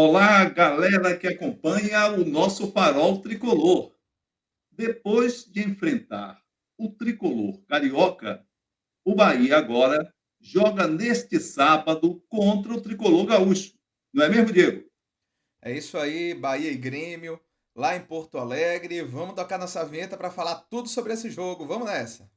Olá, galera que acompanha o nosso Farol Tricolor. Depois de enfrentar o Tricolor Carioca, o Bahia agora joga neste sábado contra o Tricolor Gaúcho. Não é mesmo, Diego? É isso aí, Bahia e Grêmio, lá em Porto Alegre. Vamos tocar nossa vinheta para falar tudo sobre esse jogo. Vamos nessa.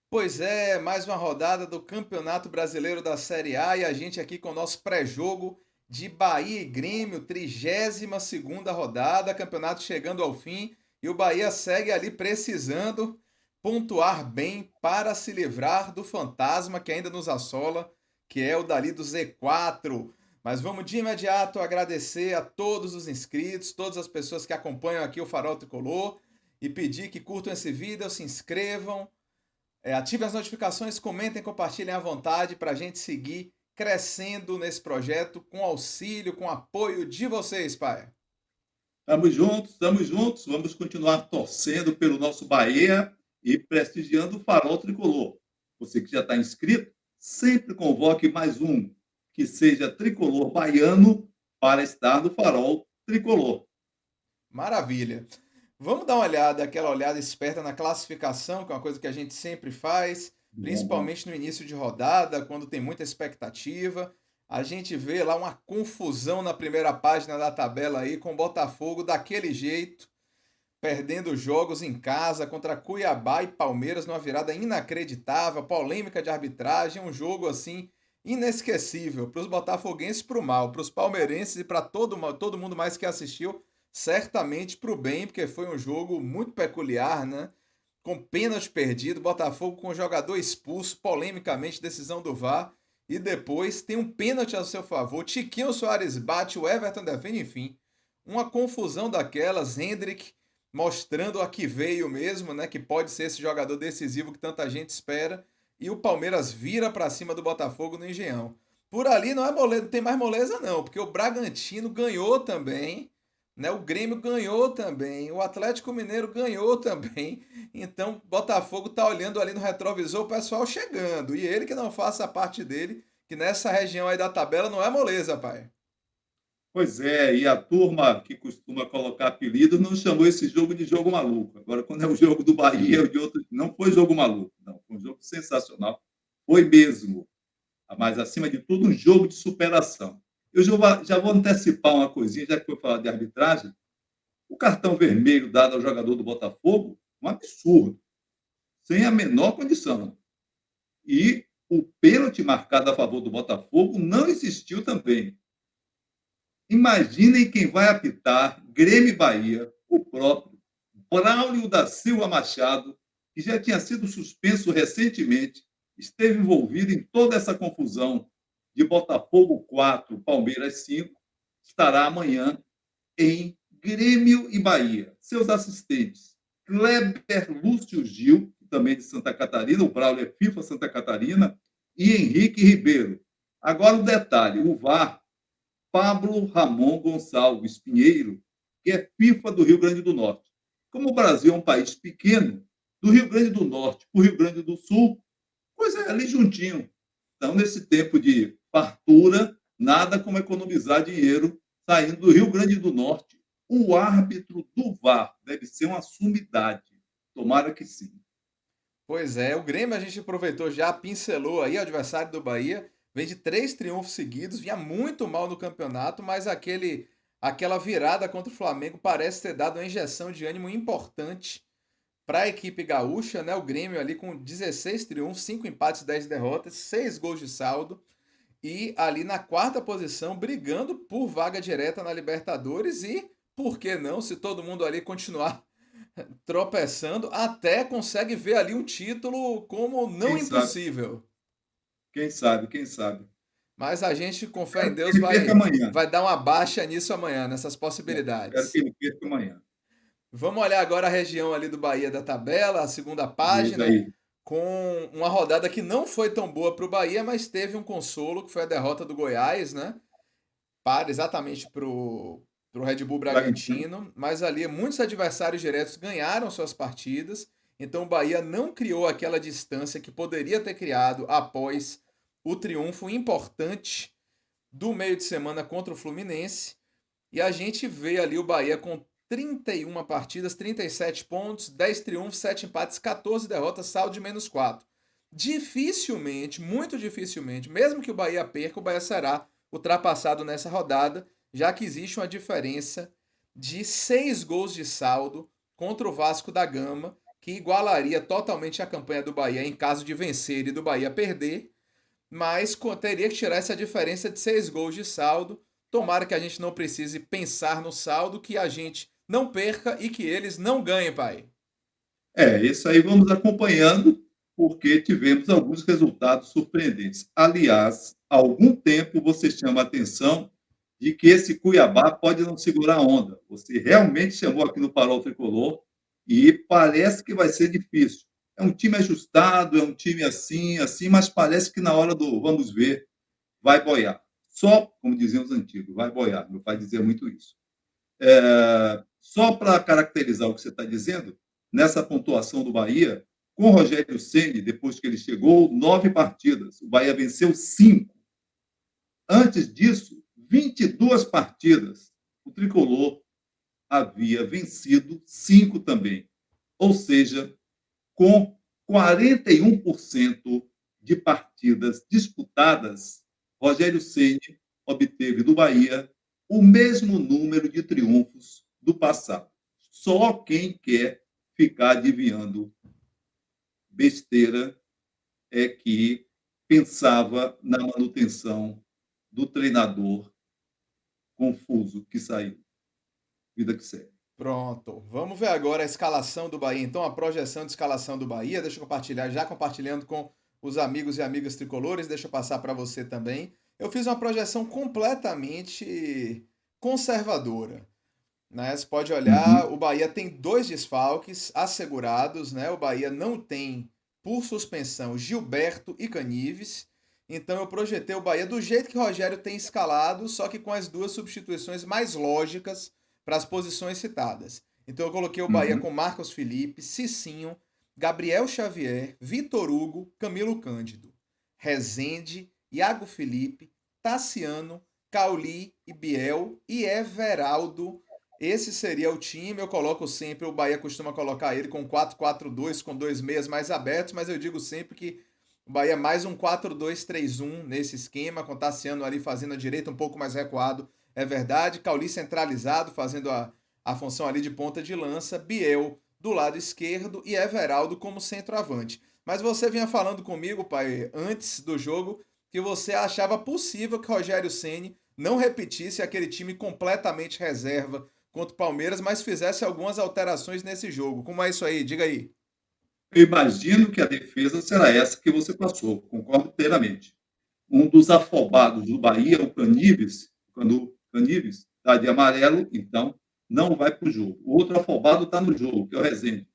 Pois é, mais uma rodada do Campeonato Brasileiro da Série A e a gente aqui com o nosso pré-jogo de Bahia e Grêmio, 32ª rodada, campeonato chegando ao fim e o Bahia segue ali precisando pontuar bem para se livrar do fantasma que ainda nos assola, que é o dali do Z4. Mas vamos de imediato agradecer a todos os inscritos, todas as pessoas que acompanham aqui o Farol Tricolor e pedir que curtam esse vídeo, se inscrevam, ativem as notificações, comentem, compartilhem à vontade para a gente seguir crescendo nesse projeto com auxílio, com apoio de vocês, pai. Estamos juntos, estamos juntos. Vamos continuar torcendo pelo nosso Bahia e prestigiando o Farol Tricolor. Você que já está inscrito, sempre convoque mais um que seja tricolor baiano para estar no Farol Tricolor. Maravilha. Vamos dar uma olhada, aquela olhada esperta na classificação, que é uma coisa que a gente sempre faz, Bom, bom. principalmente no início de rodada, quando tem muita expectativa. A gente vê lá uma confusão na primeira página da tabela aí, com o Botafogo daquele jeito, perdendo jogos em casa contra Cuiabá e Palmeiras numa virada inacreditável, polêmica de arbitragem, um jogo assim inesquecível para os botafoguenses para o mal, para os palmeirenses e para todo mundo mais que assistiu, certamente para o bem, porque foi um jogo muito peculiar, né? Com pênalti perdido, Botafogo com o jogador expulso, polemicamente decisão do VAR, e depois tem um pênalti a seu favor, Tiquinho Soares bate, o Everton defende, enfim, uma confusão daquelas, Hendrick mostrando a que veio mesmo, né? Que pode ser esse jogador decisivo que tanta gente espera. E o Palmeiras vira para cima do Botafogo no Engenhão. Por ali não é moleza, não tem mais moleza não, porque o Bragantino ganhou também, né? O Grêmio ganhou também, o Atlético Mineiro ganhou também. Então, Botafogo tá olhando ali no retrovisor o pessoal chegando, e ele que não faça a parte dele, que nessa região aí da tabela não é moleza, pai. Pois é, e a turma que costuma colocar apelido não chamou esse jogo de jogo maluco. Agora, quando é o jogo do Bahia ou de outro, não foi jogo maluco, não. Foi um jogo sensacional. Foi mesmo. Mas, acima de tudo, um jogo de superação. Eu já vou antecipar uma coisinha, já que foi falar de arbitragem. O cartão vermelho dado ao jogador do Botafogo, um absurdo, sem a menor condição. E o pênalti marcado a favor do Botafogo não existiu também. Imaginem quem vai apitar Grêmio e Bahia, o próprio Braulio da Silva Machado, que já tinha sido suspenso recentemente, esteve envolvido em toda essa confusão de Botafogo 4, Palmeiras 5, estará amanhã em Grêmio e Bahia. Seus assistentes, Kleber Lúcio Gil, também de Santa Catarina, o Braulio é FIFA Santa Catarina, e Henrique Ribeiro. Agora o detalhe, o VAR Pablo Ramon Gonçalves Pinheiro, que é FIFA do Rio Grande do Norte. Como o Brasil é um país pequeno, do Rio Grande do Norte para o Rio Grande do Sul, pois é, ali juntinho. Então, nesse tempo de fartura, nada como economizar dinheiro saindo do Rio Grande do Norte. O árbitro do VAR deve ser uma sumidade. Tomara que sim. Pois é, o Grêmio a gente aproveitou já, pincelou aí, o adversário do Bahia, vem de 3 triunfos seguidos, vinha muito mal no campeonato, mas aquela virada contra o Flamengo parece ter dado uma injeção de ânimo importante para a equipe gaúcha, né? O Grêmio ali com 16 triunfos, 5 empates, 10 derrotas, 6 gols de saldo e ali na quarta posição, brigando por vaga direta na Libertadores e, por que não, se todo mundo ali continuar tropeçando, até consegue ver ali um título como não Quem sabe, impossível. quem sabe, quem sabe. Mas a gente, com fé em Espero que Deus, ele perca amanhã. vai dar uma baixa nisso amanhã, nessas Espero que possibilidades. ele perca amanhã. Vamos olhar agora a região ali do Bahia da tabela, a segunda Diz página, aí. com uma rodada que não foi tão boa para o Bahia, mas teve um consolo, que foi a derrota do Goiás, né? Para exatamente para o Red Bull Bragantino. Bragantino, mas ali muitos adversários diretos ganharam suas partidas, então o Bahia não criou aquela distância que poderia ter criado após o triunfo importante do meio de semana contra o Fluminense. E a gente vê ali o Bahia com 31 partidas, 37 pontos, 10 triunfos, 7 empates, 14 derrotas, saldo de -4. Dificilmente, muito dificilmente, mesmo que o Bahia perca, o Bahia será ultrapassado nessa rodada, já que existe uma diferença de 6 gols de saldo contra o Vasco da Gama, que igualaria totalmente a campanha do Bahia em caso de vencer e do Bahia perder, mas teria que tirar essa diferença de 6 gols de saldo. Tomara que a gente não precise pensar no saldo, que a gente não perca e que eles não ganhem, pai. Isso aí vamos acompanhando, porque tivemos alguns resultados surpreendentes. Aliás, há algum tempo você chama a atenção de que esse Cuiabá pode não segurar a onda. Você realmente chamou aqui no Farol Tricolor e parece que vai ser difícil. É um time ajustado, é um time assim, assim, mas parece que na hora do vamos ver, vai boiar. Só, como diziam os antigos, vai boiar. Meu pai dizia muito isso. Só para caracterizar o que você está dizendo, nessa pontuação do Bahia, com o Rogério Ceni, depois que ele chegou, 9 partidas. O Bahia venceu 5. Antes disso, 22 partidas. O Tricolor havia vencido 5 também. Ou seja, com 41% de partidas disputadas, Rogério Ceni obteve do Bahia o mesmo número de triunfos do passado. Só quem quer ficar adivinhando besteira é que pensava na manutenção do treinador confuso que saiu. Vida que segue. Pronto. Vamos ver agora a escalação do Bahia. Então, a projeção de escalação do Bahia. Deixa eu compartilhar, já compartilhando com os amigos e amigas tricolores. Deixa eu passar para você também. Eu fiz uma projeção completamente conservadora, né? Você pode olhar, Uhum. o Bahia tem 2 desfalques assegurados, né? O Bahia não tem, por suspensão, Gilberto e Canives. Então eu projetei o Bahia do jeito que o Rogério tem escalado, só que com as 2 substituições mais lógicas para as posições citadas. Então eu coloquei o Bahia Uhum. com Marcos Felipe, Cicinho, Gabriel Xavier, Vitor Hugo, Camilo Cândido, Rezende, Iago Felipe, Tassiano, Cauli e Biel e Everaldo. Esse seria o time. Eu coloco sempre, o Bahia costuma colocar ele com 4-4-2, com 2 meias mais abertos, mas eu digo sempre que o Bahia é mais um 4-2-3-1 nesse esquema, com Tassiano ali fazendo a direita um pouco mais recuado, é verdade. Cauli centralizado, fazendo a função ali de ponta de lança. Biel do lado esquerdo e Everaldo como centroavante. Mas você vinha falando comigo, pai, antes do jogo, que você achava possível que Rogério Ceni não repetisse aquele time completamente reserva contra o Palmeiras, mas fizesse algumas alterações nesse jogo. Como é isso aí? Diga aí. Eu imagino que a defesa será essa que você passou, concordo inteiramente. Um dos afobados do Bahia, o Canives, quando o Canives está de amarelo, então não vai para o jogo. O outro afobado está no jogo, que é o Rezende.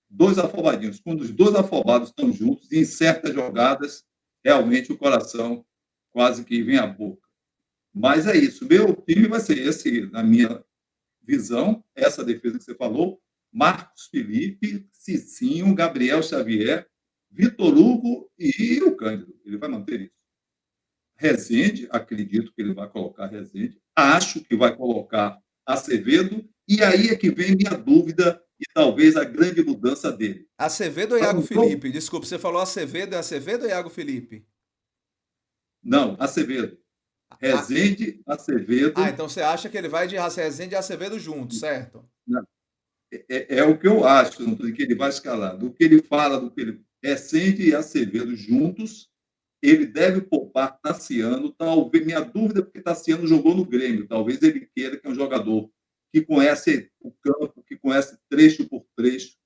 2 afobadinhos. Quando os 2 afobados estão juntos, em certas jogadas, realmente o coração quase que vem à boca. Mas é isso. Meu time vai ser esse, na minha visão, essa defesa que você falou: Marcos Felipe, Cicinho, Gabriel Xavier, Vitor Hugo e o Cândido. Ele vai manter isso. Rezende, acredito que ele vai colocar Rezende, acho que vai colocar Acevedo, e aí é que vem minha dúvida e talvez a grande mudança dele. Acevedo ou Para Iago um jogo, Felipe? Desculpa, você falou Acevedo, é Acevedo ou Iago Felipe? não, Acevedo. Ah, Rezende, Acevedo, então você acha que ele vai de Rezende e Acevedo junto, certo? não, é o que eu acho, não estou dizendo que ele vai escalar. Do que ele fala, do que ele. Rezende e Acevedo juntos, ele deve poupar Tassiano. Talvez, minha dúvida é porque Tassiano jogou no Grêmio. Talvez ele queira que é um jogador que conhece o campo, que conhece trecho por trecho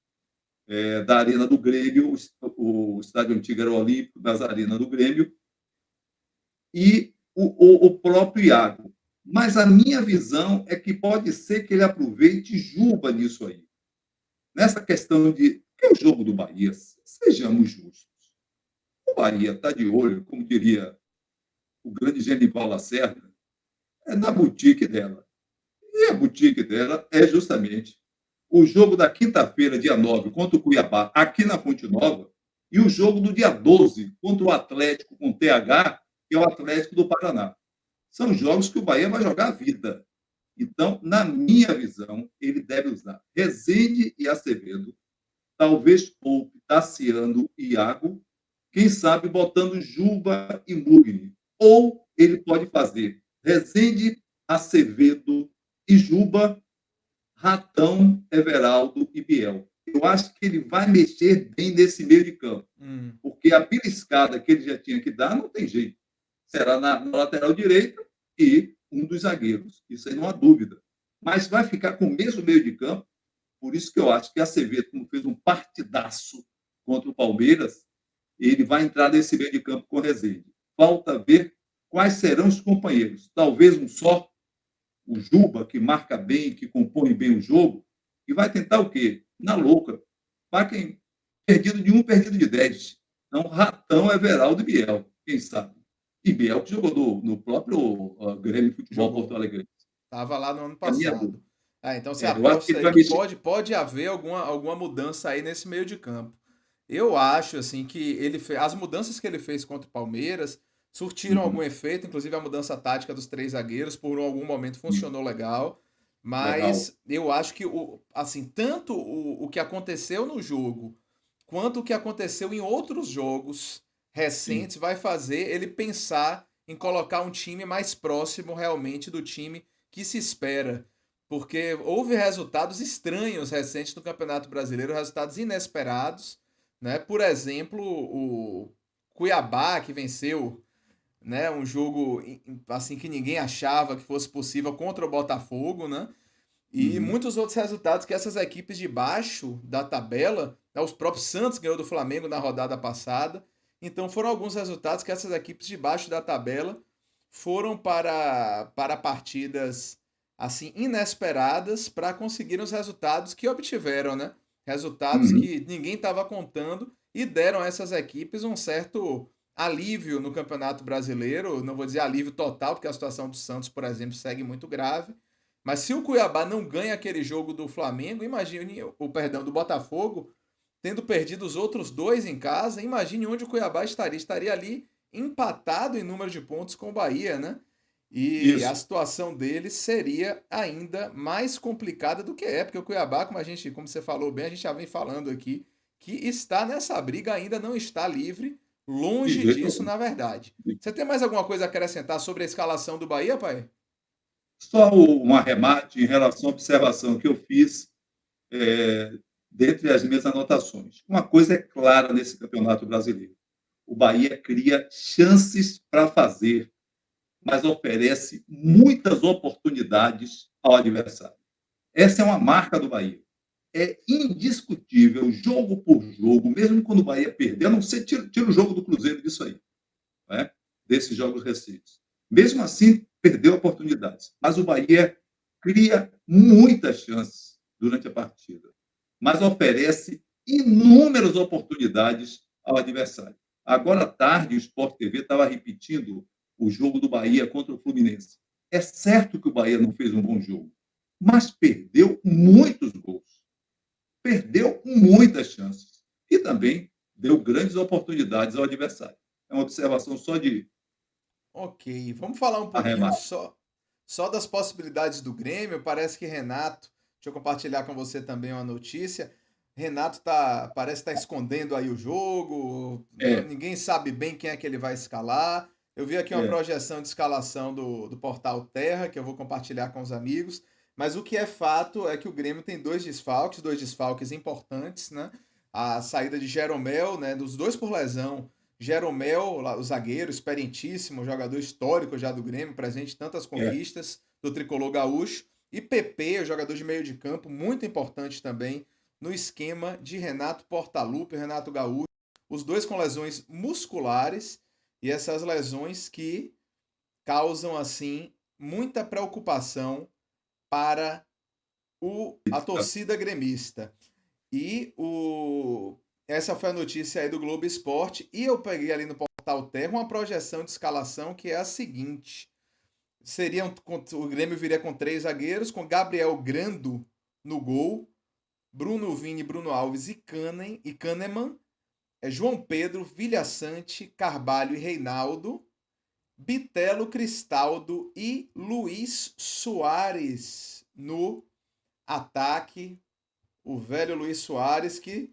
da Arena do Grêmio. O estádio antigo era o Olímpico, das Arenas do Grêmio. E o próprio Iago. Mas a minha visão é que pode ser que ele aproveite Juba nisso aí. Nessa questão de que é o jogo do Bahia, sejamos justos. O Bahia está de olho, como diria o grande Genival Lacerda, na boutique dela. E a boutique dela é justamente o jogo da quinta-feira, dia 9, contra o Cuiabá, aqui na Fonte Nova, e o jogo do dia 12, contra o Atlético com TH, que é o Atlético do Paraná. São jogos que o Bahia vai jogar a vida. Então, na minha visão, ele deve usar Rezende e Acevedo, talvez poupe Tassiano e Iago, quem sabe botando Juba e Mugni. Ou ele pode fazer Rezende, Acevedo e Juba, Ratão, Everaldo e Biel. Eu acho que ele vai mexer bem nesse meio de campo, porque a beliscada que ele já tinha que dar não tem jeito. Será na lateral direita e um dos zagueiros. Isso aí não há dúvida. Mas vai ficar com o mesmo meio de campo. Por isso que eu acho que a Acevedo, como fez um partidaço contra o Palmeiras, ele vai entrar nesse meio de campo com Rezende. Falta ver quais serão os companheiros. Talvez um só, o Juba, que marca bem, que compõe bem o jogo, e vai tentar o quê? Na louca. Vai quem? Perdido de um, perdido de 10. Então, Ratão, Everaldo e Biel, quem sabe? E Biel que jogou no próprio Grêmio Futebol Porto Jogou. Alegre. Estava lá no ano É a minha passado. dúvida. Então você Eu acho que aposta ele aí vai que mexer. pode haver alguma mudança aí nesse meio de campo. Eu acho assim que as mudanças que ele fez contra o Palmeiras surtiram algum Uhum. efeito, inclusive a mudança tática dos três zagueiros por algum momento funcionou legal, Legal. mas eu acho que assim, tanto o que aconteceu no jogo quanto o que aconteceu em outros jogos Sim. recentes vai fazer ele pensar em colocar um time mais próximo realmente do time que se espera. Porque houve resultados estranhos recentes no Campeonato Brasileiro, resultados inesperados, né? Por exemplo, o Cuiabá que venceu, né, um jogo assim que ninguém achava que fosse possível contra o Botafogo, né? E Uhum. muitos outros resultados que essas equipes de baixo da tabela, né, os próprios Santos ganhou do Flamengo na rodada passada. Então foram alguns resultados que essas equipes de baixo da tabela foram para partidas assim inesperadas para conseguir os resultados que obtiveram, né? Resultados Uhum. que ninguém estava contando e deram a essas equipes um certo alívio no Campeonato Brasileiro. Não vou dizer alívio total, porque a situação do Santos, por exemplo, segue muito grave, mas se o Cuiabá não ganha aquele jogo do Flamengo, imagine o perdão do Botafogo, tendo perdido os outros dois em casa, imagine onde o Cuiabá estaria. Estaria ali empatado em número de pontos com o Bahia, né? E a Isso. situação dele seria ainda mais complicada do que é, porque o Cuiabá, como você falou bem, a gente já vem falando aqui, que está nessa briga, ainda não está livre, De longe jeito disso, algum. na verdade. Você tem mais alguma coisa a acrescentar sobre a escalação do Bahia, pai? Só um arremate em relação à observação que eu fiz dentre as minhas anotações. Uma coisa é clara nesse campeonato brasileiro: o Bahia cria chances para fazer, mas oferece muitas oportunidades ao adversário. Essa é uma marca do Bahia. É indiscutível, jogo por jogo, mesmo quando o Bahia perder, a não ser tira o jogo do Cruzeiro disso aí, né? Desses jogos recentes. Mesmo assim, perdeu oportunidades. Mas o Bahia cria muitas chances durante a partida, mas oferece inúmeras oportunidades ao adversário. Agora à tarde, o Sport TV estava repetindo o jogo do Bahia contra o Fluminense. É certo que o Bahia não fez um bom jogo, mas perdeu muitos gols, perdeu muitas chances e também deu grandes oportunidades ao adversário. É uma observação só de Ok, vamos falar um pouquinho arremate. só das possibilidades do Grêmio. Parece que Renato, deixa eu compartilhar com você também uma notícia. Renato parece estar escondendo aí o jogo, É, ninguém sabe bem quem é que ele vai escalar. Eu vi aqui uma é, projeção de escalação do portal Terra, que eu vou compartilhar com os amigos. Mas o que é fato é que o Grêmio tem dois desfalques importantes, né? A saída de Jeromel, né? Dos dois por lesão. Jeromel, o zagueiro, experientíssimo, jogador histórico já do Grêmio, presente em tantas é. conquistas do tricolor gaúcho. E PP, o jogador de meio de campo, muito importante também no esquema de Renato Portaluppi, Renato Gaúcho. Os dois com lesões musculares e essas lesões que causam, assim, muita preocupação para a torcida gremista. E essa foi a notícia aí do Globo Esporte. E eu peguei ali no Portal Terra uma projeção de escalação que é a seguinte: o Grêmio viria com três zagueiros, com Gabriel Grando no gol, Bruno Vini, Bruno Alves e Kahneman, João Pedro, Vilhaçante, Carvalho e Reinaldo, Bitelo, Cristaldo e Luiz Soares no ataque. O velho Luiz Soares que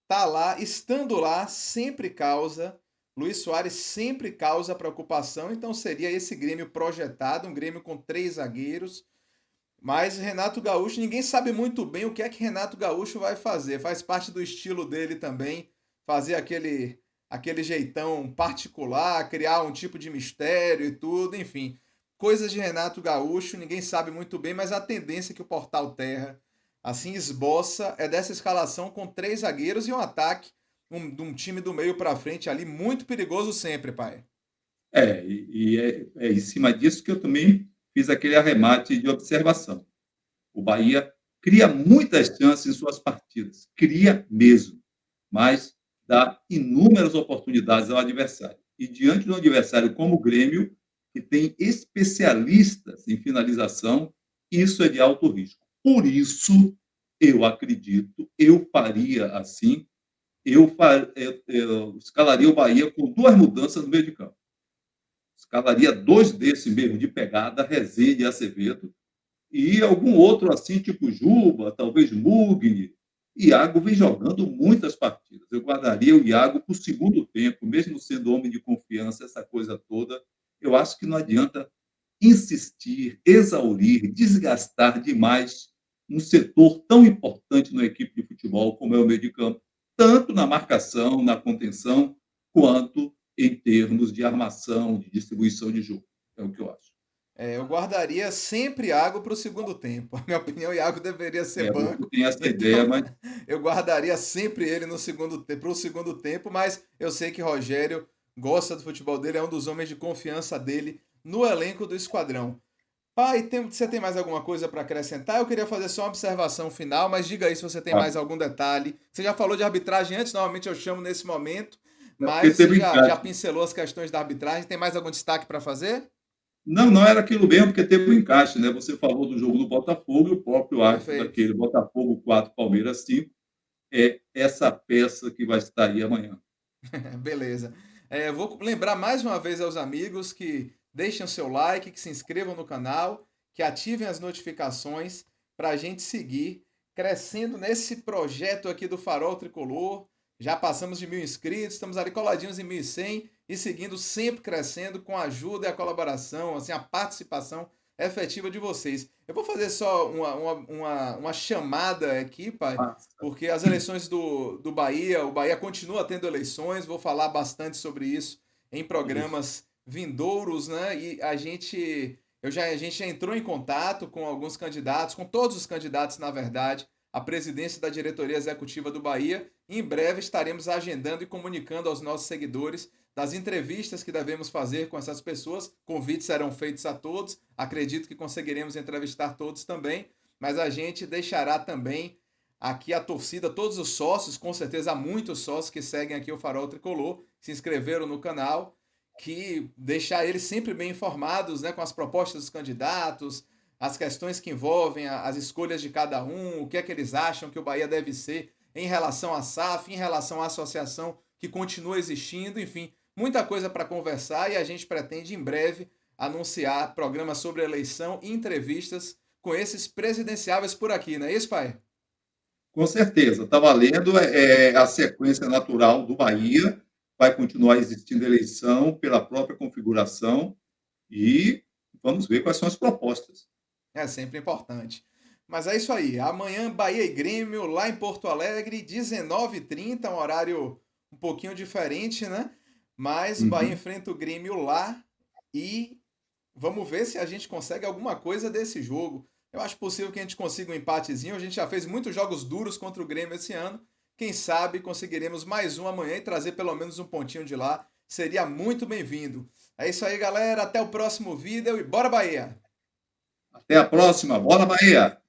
tá lá, estando lá, sempre causa. Luiz Soares sempre causa preocupação, então seria esse Grêmio projetado, um Grêmio com três zagueiros. Mas Renato Gaúcho, ninguém sabe muito bem o que é que Renato Gaúcho vai fazer. Faz parte do estilo dele também, fazer aquele jeitão particular, criar um tipo de mistério e tudo, enfim. Coisas de Renato Gaúcho, ninguém sabe muito bem, mas a tendência que o Portal Terra assim esboça é dessa escalação com três zagueiros e um ataque, de um time do meio para frente ali, muito perigoso sempre, pai. É em cima disso que eu também fiz aquele arremate de observação. O Bahia cria muitas chances em suas partidas, cria mesmo, mas dá inúmeras oportunidades ao adversário. E diante de um adversário como o Grêmio, que tem especialistas em finalização, isso é de alto risco. Por isso, eu acredito, eu faria assim, eu escalaria o Bahia com duas mudanças no meio de campo. Escalaria dois desses mesmo, de pegada, Rezende e Acevedo, e algum outro assim, tipo Juba, talvez Mugni. Iago vem jogando muitas partidas. Eu guardaria o Iago para o segundo tempo, mesmo sendo homem de confiança, essa coisa toda. Eu acho que não adianta insistir, exaurir, desgastar demais um setor tão importante na equipe de futebol como é o meio de campo, tanto na marcação, na contenção, quanto em termos de armação, de distribuição de jogo. É o que eu acho. Eu guardaria sempre Iago para o segundo tempo. Na minha opinião, Iago deveria ser Você banco. tem essa ideia, Então, mas eu guardaria sempre ele no segundo para o segundo tempo, mas eu sei que Rogério gosta do futebol dele, é um dos homens de confiança dele no elenco do esquadrão. Pai, você tem mais alguma coisa para acrescentar? Eu queria fazer só uma observação final, mas diga aí se você tem mais algum detalhe. Você já falou de arbitragem antes, normalmente eu chamo nesse momento, é porque mas você teve um já encaixe. pincelou as questões da arbitragem. Tem mais algum destaque para fazer? Não, não era aquilo mesmo, porque teve um encaixe, né? Você falou do jogo do Botafogo e o próprio árbitro Perfeito. daquele Botafogo 4, Palmeiras 5, é essa peça que vai estar aí amanhã. Beleza. Vou lembrar mais uma vez aos amigos que deixem o seu like, que se inscrevam no canal, que ativem as notificações para a gente seguir crescendo nesse projeto aqui do Farol Tricolor. Já passamos de 1.000 inscritos, estamos ali coladinhos em 1.100 e seguindo sempre crescendo com a ajuda e a colaboração, assim, a participação efetiva de vocês. Eu vou fazer só uma chamada aqui, pai, Passa. porque as eleições do Bahia, o Bahia continua tendo eleições, vou falar bastante sobre isso em Isso. programas vindouros, né? E a gente já entrou em contato com alguns candidatos, com todos os candidatos, na verdade, à presidência da diretoria executiva do Bahia. E em breve estaremos agendando e comunicando aos nossos seguidores das entrevistas que devemos fazer com essas pessoas. Convites serão feitos a todos. Acredito que conseguiremos entrevistar todos também, mas a gente deixará também aqui a torcida, todos os sócios, com certeza há muitos sócios que seguem aqui o Farol Tricolor, se inscreveram no canal, que deixar eles sempre bem informados, né, com as propostas dos candidatos, as questões que envolvem as escolhas de cada um, o que é que eles acham que o Bahia deve ser em relação à SAF, em relação à associação que continua existindo, enfim, muita coisa para conversar e a gente pretende em breve anunciar programas sobre eleição e entrevistas com esses presidenciáveis por aqui, não é isso, pai? Com certeza, está valendo a sequência natural do Bahia, vai continuar existindo eleição pela própria configuração e vamos ver quais são as propostas. É sempre importante. Mas é isso aí. Amanhã, Bahia e Grêmio, lá em Porto Alegre, 19h30, um horário um pouquinho diferente, né? Mas o Bahia Uhum. enfrenta o Grêmio lá e vamos ver se a gente consegue alguma coisa desse jogo. Eu acho possível que a gente consiga um empatezinho. A gente já fez muitos jogos duros contra o Grêmio esse ano. Quem sabe conseguiremos mais um amanhã e trazer pelo menos um pontinho de lá. Seria muito bem-vindo. É isso aí, galera. Até o próximo vídeo e bora Bahia! Até a próxima. Bola, Bahia!